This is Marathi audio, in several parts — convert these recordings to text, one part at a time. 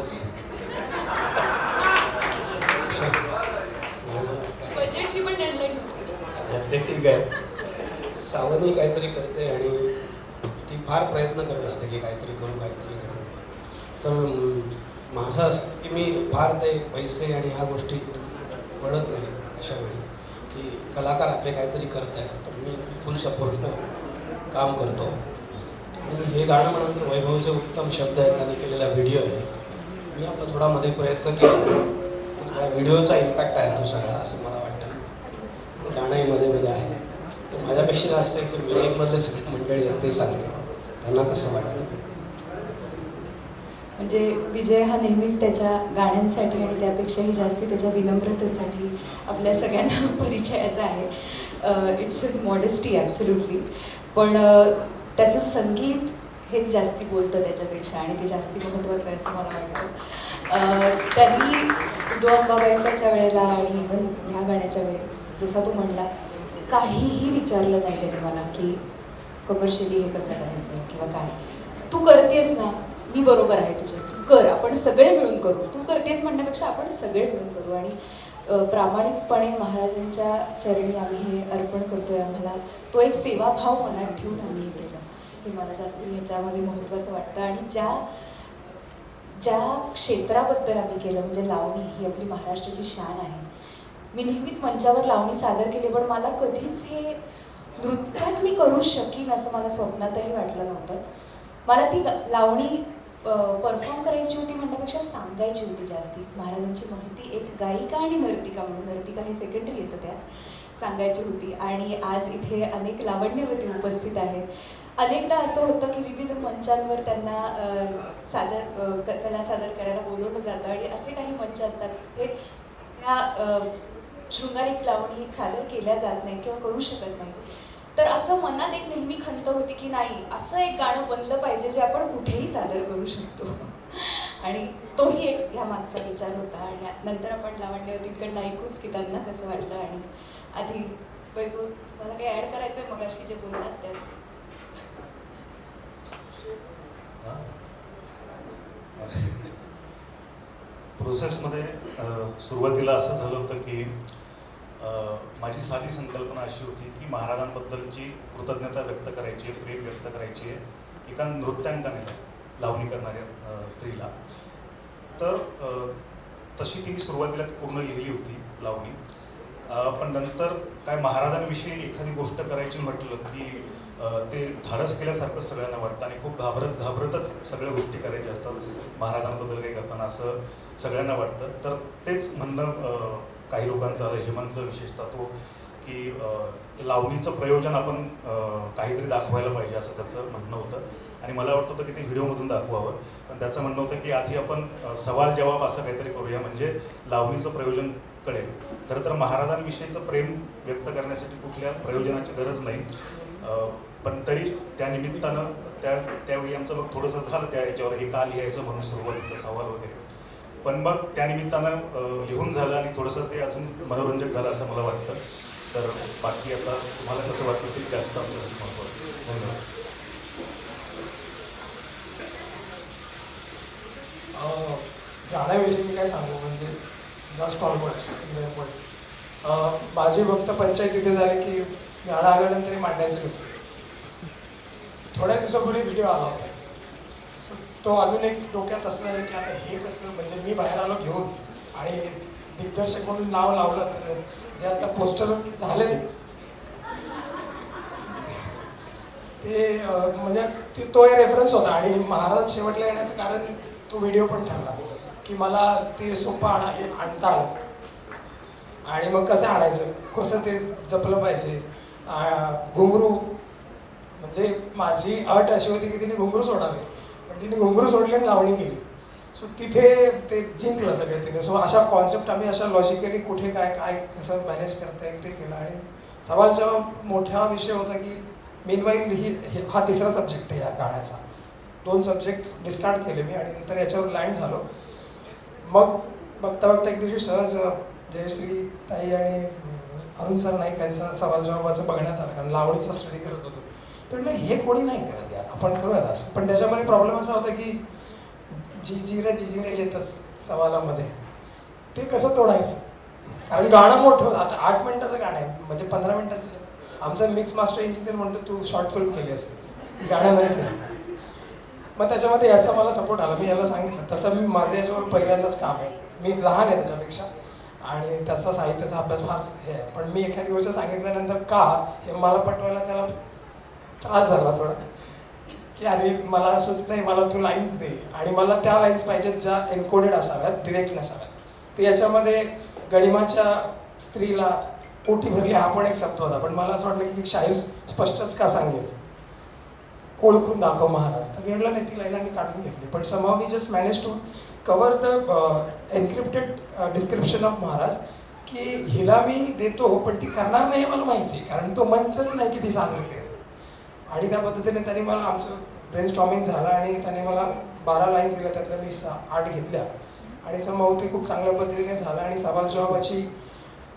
तेवढंच. बजेटची पण डेडलाईन होती. ते ठीक आहे. सावनी काहीतरी करते आणि ती फार प्रयत्न करत असते की काहीतरी करू काहीतरी करू. तर माझं असं की मी फार ते पैसे आणि ह्या गोष्टीत पडत नाही अशा वेळी, की कलाकार आपले काहीतरी करत आहेत तर मी फुल सपोर्टनं काम करतो. आणि हे गाणं म्हणाल तर वैभवचे उत्तम शब्द आहेत, त्यांनी केलेला व्हिडिओ आहे. मी आपला थोडा मध्ये प्रयत्न केला तर त्या व्हिडिओचा इम्पॅक्ट आहे तो सगळा, असं मला वाटतं. गाणंही मध्ये मध्ये आहे. तर माझ्यापेक्षा जास्त आहे तर म्युझिकमधले सगळे मंडळी आहेत ते सांगते त्यांना कसं वाटलं. म्हणजे विजय हा नेहमीच त्याच्या गाण्यांसाठी आणि त्यापेक्षाही जास्ती त्याच्या विनम्रतेसाठी आपल्या सगळ्यांना परिचयाचा आहे. It's his modesty absolutely. पण त्याचं संगीत हेच जास्ती बोलतं त्याच्यापेक्षा आणि ते जास्ती महत्त्वाचं आहे असं मला वाटतं. त्यांनी उदो अंबाबाईच्या वेळेला आणि इव्हन ह्या गाण्याच्या वेळेला जसा तो म्हणला, काहीही विचारलं नाही त्याने मला की कमर्शियली हे कसं करायचं आहे किंवा काय. तू करतेस ना, मी बरोबर आहे तुझं, तू कर, आपण सगळे मिळून करू. तू करतेस म्हणण्यापेक्षा आपण सगळे मिळून करू. आणि प्रामाणिकपणे महाराजांच्या चरणी आम्ही हे अर्पण करतोय. आम्हाला तो एक सेवाभाव मनात ठेवून आम्ही हे केलं, हे मला जास्त ह्याच्यामध्ये महत्त्वाचं वाटतं. आणि ज्या क्षेत्राबद्दल आम्ही केलं म्हणजे लावणी ही आपली महाराष्ट्राची शान आहे. मी नेहमीच मंचावर लावणी सादर केली, पण मला कधीच हे नृत्यात मी करू शकीन असं मला स्वप्नातही वाटलं नव्हतं. मला ती लावणी परफॉर्म करायची होती म्हणण्यापेक्षा सांगायची होती जास्ती. महाराजांची माहिती एक गायिका आणि नर्तिका म्हणून, नर्तिका हे सेकंडरी येतं त्यात, सांगायची होती. आणि आज इथे अनेक लावण्यवती उपस्थित आहेत. अनेकदा असं होतं की विविध मंचांवर त्यांना कला सादर करायला बोलवलं जातं आणि असे काही मंच असतात हे त्या शृंगारिक लावणी सादर केल्या जात नाहीत किंवा करू शकत नाही. तर असं मनात एक नेहमी खंत होती की नाही, असं एक गाणं बनलं पाहिजे जे आपण कुठेही सादर करू शकतो. आणि तोही एक ह्या मागचा विचार होता. आणि नंतर आपण लावण्यवतींकडनं ऐकूच की त्यांना कसं वाटलं. आणि आधी वैभव मला काही ॲड करायचं आहे मगाशी जे बोललात त्यात. प्रोसेसमध्ये सुरुवातीला असं झालं होतं की माझी साधी संकल्पना अशी होती की महाराजांबद्दलची कृतज्ञता व्यक्त करायची आहे, प्रेम व्यक्त करायची आहे एका नृत्यांकाने, लावणी करणाऱ्या स्त्रीला. तर तशी ती मी सुरुवातीला पूर्ण लिहिली होती लावणी. पण नंतर काय महाराजांविषयी एखादी गोष्ट करायची म्हटलं की ते धाडस केल्यासारखं सगळ्यांना वाटतं आणि खूप घाबरतच सगळ्या गोष्टी करायच्या असतात महाराजांबद्दल काही करताना असं सगळ्यांना वाटतं. तर तेच म्हणणं काही लोकांचं आलं, हेमंतचं विशेषतः, तो की लावणीचं प्रयोजन आपण काहीतरी दाखवायला पाहिजे असं त्याचं म्हणणं होतं. आणि मला वाटतं होतं की ते व्हिडिओमधून दाखवावं. पण त्याचं म्हणणं होतं की आधी आपण सवाल जवाब असं काहीतरी करूया म्हणजे लावणीचं प्रयोजन कळेल. खरं तर महाराजांविषयीचं प्रेम व्यक्त करण्यासाठी कुठल्या प्रयोजनाची गरज नाही. पण तरी त्या निमित्तानं त्यावेळी आमचं मग थोडंसं झालं त्या याच्यावर हे का लिहायचं म्हणून सुरुवातीचा सवाल वगैरे. पण मग त्या निमित्तानं लिहून झालं आणि थोडंसं ते अजून मनोरंजक झालं असं मला वाटतं. तर बाकी आता तुम्हाला कसं वाटतं ते जास्त आमच्यासाठी महत्त्वाचं. धन्यवाद. गाण्याविषयी मी काय सांगू, म्हणजे जस्ट ऑलमोस्ट माझी फक्त पंचायत तिथे झाली की गाणं आल्यानंतर मांडायचं कसं. थोड्या दिवसापूर्वी व्हिडिओ आला होता, सो तो अजून एक डोक्यात असं झालं की आता हे कसं, म्हणजे मी बाहेर आलो घेऊन आणि दिग्दर्शक म्हणून नाव लावलं तर जे आता पोस्टर झाले नाही ते म्हणजे तो एक रेफरन्स होता. आणि महाराज शेवटला येण्याचं कारण तो व्हिडिओ पण ठरला की मला ते सोपं आणता आलं. आणि मग कसं आणायचं, कसं ते जपलं पाहिजे. घुंगरू, म्हणजे माझी अट अशी होती की तिने घुंगरू सोडावे, पण तिने घुंगरू सोडली आणि लावणी केली. सो तिथे ते जिंकलं सगळे तिने. सो अशा कॉन्सेप्ट आम्ही अशा लॉजिकली कुठे काय काय कसं मॅनेज करता येईल ते केलं. आणि सवाल जवाब मोठा विषय होता की मीनवाईल हा तिसरा सब्जेक्ट आहे या गाण्याचा. 2 सब्जेक्ट डिस्कार्ड केले मी आणि नंतर याच्यावर लँड झालो. मग बघता बघता एक दिवशी सहज जयश्री ताई आणि अरुण सर नाईक यांचा सवाल जवाबाचं बघण्यात आलं, कारण लावणीचा स्टडी करत होतो. म्हटलं हे कोणी नाही करत यार, आपण करूयात असं. पण त्याच्यामध्ये प्रॉब्लेम असा होता की जी रे येतच सवालामध्ये, ते कसं तोडायचं? कारण गाणं मोठं होतं. आता 8 मिनिटाचं गाणं आहे, म्हणजे 15 मिनिटाचं. आमचा मिक्स मास्टर इंजिनियर म्हणतो तू शॉर्ट फिल्म केली असेल, गाणं नाही केलं. मग त्याच्यामध्ये याचा मला सपोर्ट आला. मी याला सांगितलं, तसं मी माझं याच्यावर पहिल्यांदाच काम आहे, मी लहान आहे त्याच्यापेक्षा आणि त्याचा साहित्याचा अभ्यास फार हे आहे. पण मी एखादी गोष्ट सांगितल्यानंतर का हे मला पटवायला त्याला त्रास झाला थोडा, की अरे मला सुचत नाही, मला तू लाईन्स दे आणि मला त्या लाईन्स पाहिजेत ज्या एन्कोडेड असाव्यात, डिरेक्ट नसाव्यात. तर याच्यामध्ये गडिमाच्या स्त्रीला ओटी भरली हा पण एक शब्द होता, पण मला असं वाटलं की शाहीर स्पष्टच का सांगेल, ओळखून दाखव महाराज. तर मी म्हटलं नाही, ती लाईन आम्ही काढून घेतली. पण somehow we just manage to cover the encrypted description of Maharaj, की हिला मी देतो पण ती करणार नाही हे मला माहिती आहे, कारण तो मंचच नाही की ती सादर करेल. आणि त्या पद्धतीने त्यांनी मला, आमचं ब्रेन स्टॉर्मिंग झालं आणि त्याने मला 12 लाईन्स दिल्या, त्यातल्या मी 8 घेतल्या आणि समहाव ते खूप चांगल्या पद्धतीने झालं. आणि सवाल जवाबाची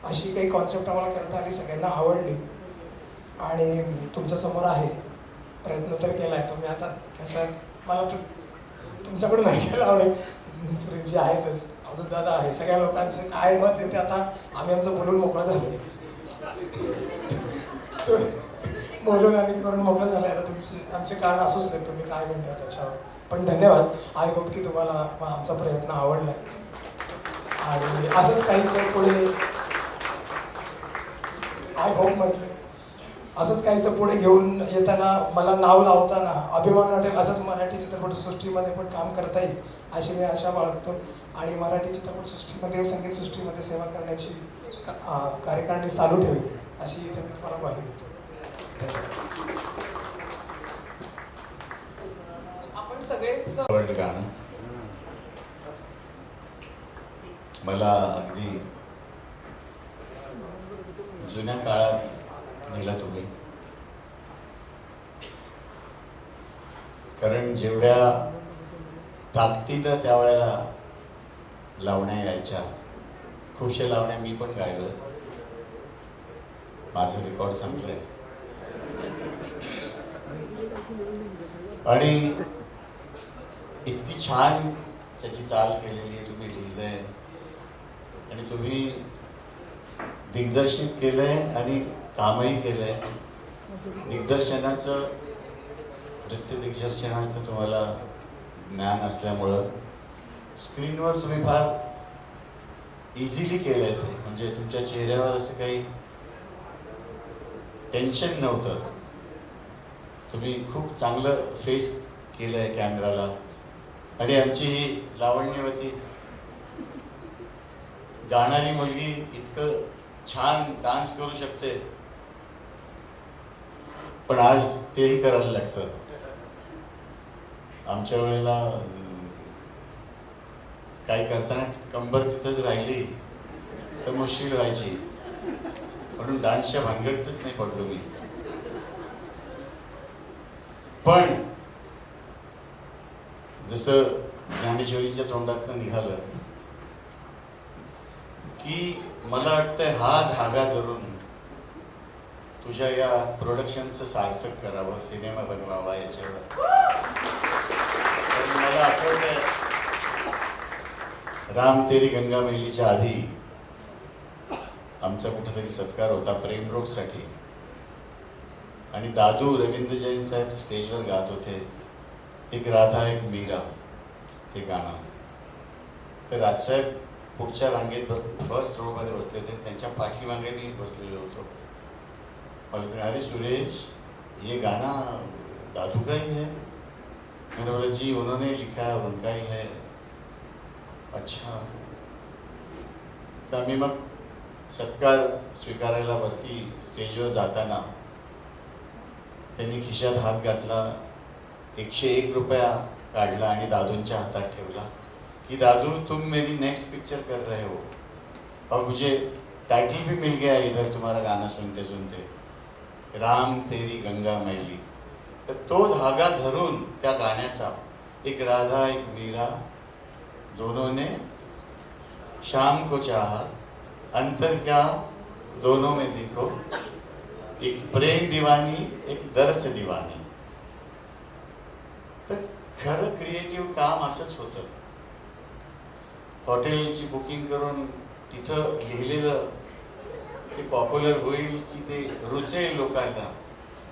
अशी काही कॉन्सेप्ट आम्हाला करता आली, सगळ्यांना आवडली आणि तुमच्यासमोर आहे. प्रयत्न तर केला आहे तुम्ही. आता कसं मला तर तुमच्याकडून ऐकायला आवडेल, जे आहेतच अजून दादा आहे, सगळ्या लोकांचं काय मत येते. आता आम्ही आमचं बोलून मोकळं झालो, बोलून आणि करून मोकळं झालं. आता तुमची आमचे कारण असूच नाही, तुम्ही काय म्हणता त्याच्यावर. पण धन्यवाद. आय होप की तुम्हाला आमचा प्रयत्न आवडला आणि असंच काहीसं पुढे, आय होप म्हटलं असंच काहीसं पुढे घेऊन येताना मला नाव लावताना अभिमान वाटेल, असंच मराठी चित्रपटसृष्टीमध्ये पण काम करता येईल अशी मी आशा बाळगतो. आणि मराठी चित्रपटसृष्टीमध्ये, संगीतसृष्टीमध्ये सेवा करण्याची कार्यकारिणी चालू ठेवी अशी इथे मी तुम्हाला ग्वाही देतो. आपण सगळेच आवडलं गाणं मला. अगदी जुन्या काळात नेला तुम्ही, कारण जेवढ्या ताकदीनं त्यावेळेला लावण्या यायच्या, खूपशा लावण्या मी पण गायलं, माझं रेकॉर्ड संपलंय. आणि इतकी छान त्याची चाल केलेली आहे, तुम्ही लिहिलंय आणि तुम्ही दिग्दर्शित केलंय आणि कामही केलंय. दिग्दर्शनाचं, नृत्य दिग्दर्शनाचं तुम्हाला ज्ञान असल्यामुळं स्क्रीनवर तुम्ही फार इझिली केलंय ते. म्हणजे तुमच्या चेहऱ्यावर असं काही टेन्शन नव्हतं. तुम्ही खूप चांगलं फेस केलंय कॅमेराला. आणि आमची ही लावण्यवती गाणारी मुलगी इतकं छान डान्स करू शकते, पण आज तेही करायला लागतं. आमच्या वेळेला काही करताना कंबर तिथंच राहिली तर मुश्किल व्हायची, म्हणून डान्सच्या भानगडीतच नाही पडलो मी. पण जसं ज्ञानेश्वरीच्या तोंडातनं निघालं की मला वाटतंय हा धागा धरून तुझ्या या प्रोडक्शनचं सार्थक करावं, सिनेमा बनवावा याच्यावर. मला आठवतंय राम तेरी गंगा मैलीच्या आधी आमचा कुठेतरी सत्कार होता प्रेमरोगसाठी आणि दादू रवींद्र जैन साहेब स्टेजवर गात होते, एक राधा एक मीरा ते गाणं. तर राजसाहेब पुढच्या रांगेत फर्स्ट रोमध्ये बसले होते, त्यांच्या पाठीमागे मी बसलेलो होतो. मला ते अरे सुरेश ये गाना दादू का ही है? मैंने बोला जी उन्होंने लिखा है, उनका ही है. अच्छा. तर आम्ही मग सत्कार स्वीकारायला वरती स्टेजवर जाताना त्यांनी खिशात हात घातला, 101 रुपया काढला आणि दादूंच्या हातात ठेवला कि दादू तुम मेरी नेक्स्ट पिक्चर कर रहे हो और मुझे टाइटल भी मिल गया इधर तुम्हारा गाना सुनते सुनते, राम तेरी गंगा मैली. तर तो धागा धरून त्या गाण्याचा, एक राधा एक मीरा दोनों ने शाम को चाहा, अंतर क्या दोनों में देखो, एक प्रेम दीवानी एक दरस दीवानी. तर खरं क्रिएटिव्ह काम असंच होतं. हॉटेलची बुकिंग करून तिथं लिहिलेलं ते पॉप्युलर होईल की ते रुचेल लोकांना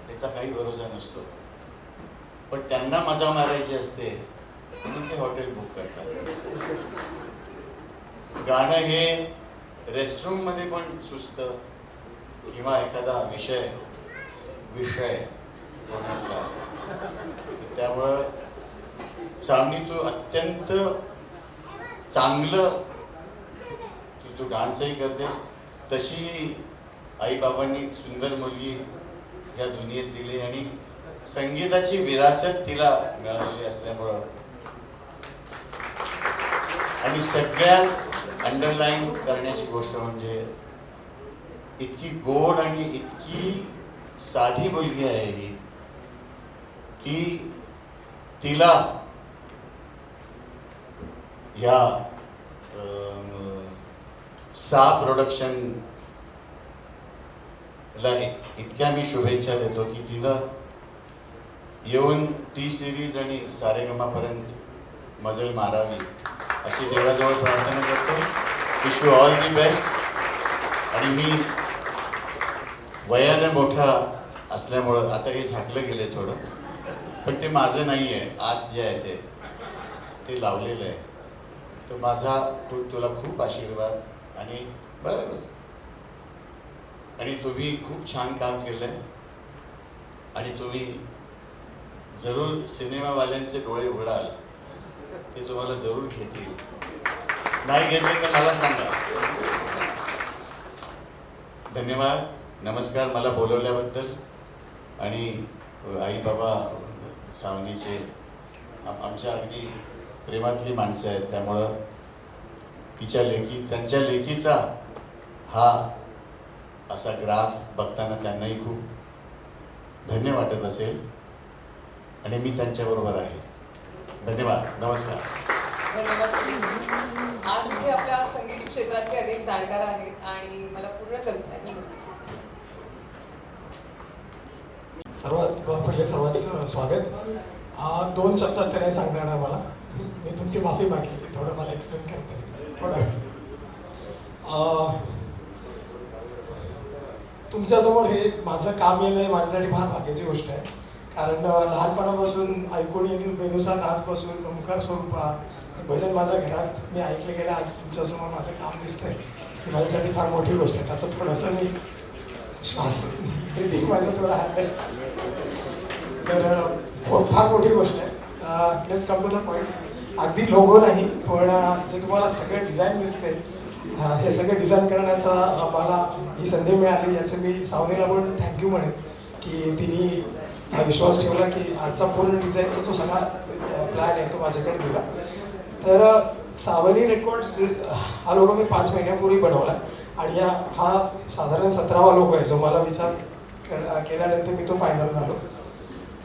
याचा काही भरोसा नसतो. पण त्यांना मजा मारायची असते म्हणून ते हॉटेल बुक करतात. गाणं हे रेस्टरूममध्ये पण सुचतं किंवा एखादा विषय कोणातला. त्यामुळं सावनी तू अत्यंत चांगलं तू डान्सही करतेस. तशी आईबाबांनी सुंदर मुलगी या दुनियेत दिली आणि संगीताची विरासत तिला मिळालेली असल्यामुळं आणि सगळ्यात अंडरलाईन करण्याची गोष्ट म्हणजे इतकी गोड आणि इतकी साधी मुलगी आहे ही की तिला या सा प्रोडक्शन ला इतक्या मी शुभेच्छा देतो की तिनं येऊन टी सिरीज आणि सारेगमापर्यंत मजल मारावी अशी देवाजवळ प्रार्थना करतो. Wish you all the best. आणि मी वयाने मोठा असल्यामुळं आता हे झाकलं गेले थोडं, पण ते माझं नाही आहे. आत जे आहे ते लावलेलं आहे. तर माझा तुला खूप आशीर्वाद आणि बरं. आणि तुम्ही खूप छान काम केलं आहे आणि तुम्ही जरूर सिनेमावाल्यांचे डोळे उघडाल, ते तुम्हाला जरूर घेतील. नाही घेतले तर मला सांगा. धन्यवाद. नमस्कार मला बोलवल्याबद्दल. आणि आई बाबा सावनीचे आमच्या अगदी प्रेमातली माणसं आहेत, त्यामुळं त्यांच्या लेकीचा हा असा ग्राफ बघताना त्यांनाही खूप धन्य वाटत असेल आणि मी त्यांच्याबरोबर आहे. धन्यवाद. नमस्कार. धन्यवाद सुरेशजी. आज इथे आपल्या संगीत क्षेत्रातले अनेक जाणकार आहेत आणि मला पूर्ण कल्पना की पहिले सर्वांचं स्वागत. 2 शब्दात ते नाही सांगता येणार मला. मी तुमची माफी मागली. थोडं मला एक्सप्लेन करता येईल थोडं. तुमच्यासमोर हे माझं काम येणं हे माझ्यासाठी फार भाग्याची गोष्ट आहे. कारण लहानपणापासून ऐकून वेणूचा नादपासून ओंकार स्वरूपा भजन माझ्या घरात मी ऐकले गेले. आज तुमच्यासमोर माझं काम दिसतंय ही माझ्यासाठी फार मोठी गोष्ट आहे. आता थोडंसं मी श्वास ब्रिदिंग माझं थोडं हल्लंय, तर फार मोठी गोष्ट आहे. Let's come to the point. अगदी लोगो नाही, पण जे तुम्हाला सगळं डिझाईन दिसते हे सगळं डिझाईन करण्याचा मला ही संधी मिळाली. याचं मी सावनीला पण थँक्यू म्हणेन की तिने हा विश्वास ठेवला की आजचा पूर्ण डिझाईनचा जो सगळा प्लॅन आहे तो माझ्याकडे दिला. तर सावनी रेकॉर्ड्स हा लोगो मी 5 महिन्यापूर्वी बनवला आणि हा साधारण 17वा लोगो आहे जो मला विचार केल्यानंतर मी तो फायनल झालो.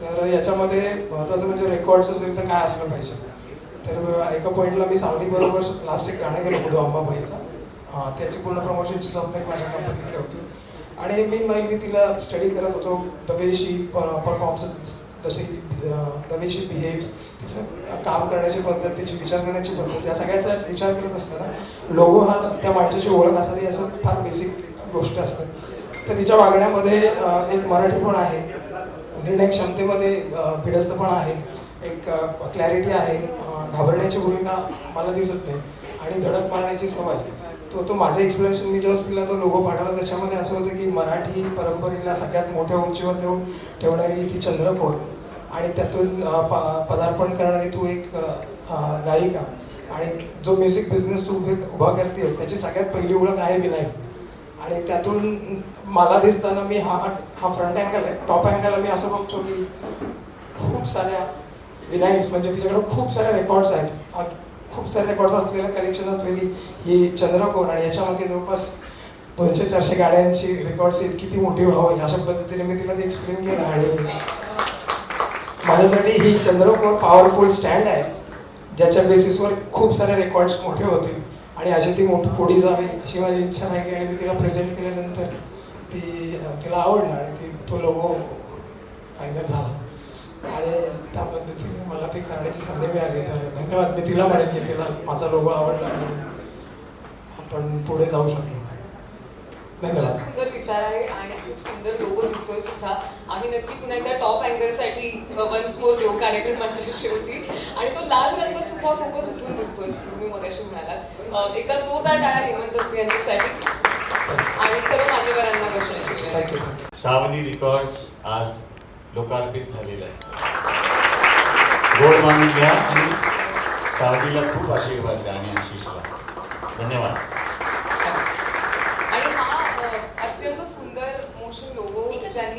तर याच्यामध्ये महत्त्वाचं म्हणजे रेकॉर्ड्स असेल तर काय असलं पाहिजे. तर एका पॉईंटला मी सावनीबरोबर लास्ट एक गाणं गेलो होतो अंबाबाईचा. त्याची पूर्ण प्रमोशनची जबाबदारी माझ्या कंपनीकडे होती आणि मी तिला स्टडी करत होतो. The way she performs, the way she behaves, तिचं काम करण्याची पद्धत, तिची विचार करण्याची पद्धत, या सगळ्याचा विचार करत असताना लोगो हा त्या माणसाची ओळख असावी असं फार बेसिक गोष्ट असते. तर तिच्या वागण्यामध्ये एक मराठीपण आहे, निर्णय क्षमतेमध्ये भिडस्तपणा आहे, एक क्लॅरिटी आहे, घाबरण्याची भूमिका मला दिसत नाही आणि धडक मारण्याची सवय. तो माझं एक्सप्लेनेशन मी जेव्हा तिला तो लोगो पाठवला त्याच्यामध्ये असं होतं की मराठी परंपरेला सगळ्यात मोठ्या उंचीवर नेऊन ठेवणारी ती चंद्रकोर आणि त्यातून पदार्पण करणारी तू एक गायिका आणि जो म्युझिक बिझनेस तू उभा करतेस त्याची सगळ्यात पहिली ओळख आहे विनायक. आणि त्यातून मला दिसताना मी हा फ्रंट अँगल आहे, टॉप अँगलला मी असं बघतो की खूप साऱ्या विनायक्स म्हणजे तिच्याकडे खूप साऱ्या रेकॉर्ड्स आहेत, खूप सारे रेकॉर्ड्स असलेलं कलेक्शन असलेली ही चंद्रकोर आणि याच्यामध्ये जवळपास 200-400 गाड्यांची रेकॉर्ड्स आहेत. किती मोठी व्हावं अशा पद्धतीने मी तिला ते एक्सप्लेन केलं आणि माझ्यासाठी ही चंद्रकोर पॉवरफुल स्टँड आहे ज्याच्या बेसिसवर खूप सारे रेकॉर्ड्स मोठे होतील आणि अशी ती मोठी पुढे जावी अशी माझी इच्छा राहिली. आणि मी तिला प्रेझेंट केल्यानंतर तिला आवडलं आणि तो लोगो फायनल झाला आणि त्या पद्धतीने मला ती करण्याची संधी मिळाली तर धन्यवाद. मी तिला म्हणेन की तिला माझा लोगो आवडला आणि आपण पुढे जाऊ शकलो. धन्यवाद. खूप सुंदर विचार आहे आणि खूप सुंदर लोगो दिसतोय सुद्धा. आम्ही नक्की पुन्हा एकदा टॉप अँगलसाठी वन्स मोर देऊ कार्यक्रमाच्या शेवटी. आणि तो लाल रंग सुद्धा खूपच उठून दिसतोय तुम्ही मगाशी म्हणालात. एकदा जोरदार टाळ्या हेमंत असते यांच्यासाठी आणि सर्व मान्यवरांना बसण्याची विनंती. थँक्यू. सावनी रेकॉर्ड्स आज लोकार्पित झालेलं आहे. गोड मानून घ्या आणि सावनीला खूप आशीर्वाद द्या आणि आशिषला. धन्यवाद. आणि हा अत्यंत सुंदर मोशन लोगो ज्यांनी